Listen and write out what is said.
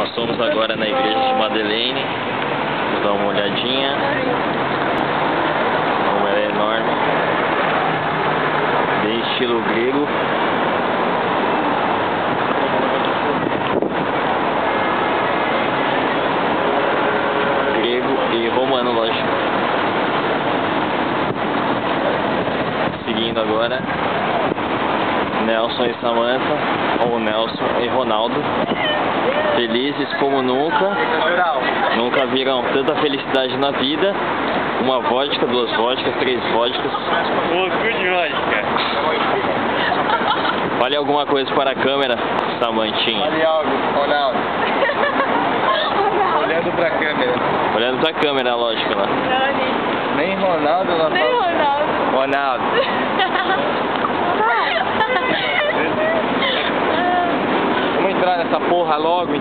Passamos agora na igreja de Madeleine. Vou dar uma olhadinha. Como ela é enorme. Bem estilo grego. Grego e romano, lógico. Seguindo agora Nelson e Samantha, ou Nelson e Ronaldo, felizes como nunca. Nunca viram tanta felicidade na vida. Uma vodka, 2 vodkas, 3 vodkas. Loucura de vodka. Fale alguma coisa para a câmera, Samantinha. Fale algo, Ronaldo. Olhando pra câmera. Olhando pra câmera, lógico, lá. Nem Ronaldo, ela Nem fala. Ronaldo. Ronaldo. Vamos entrar nessa porra logo.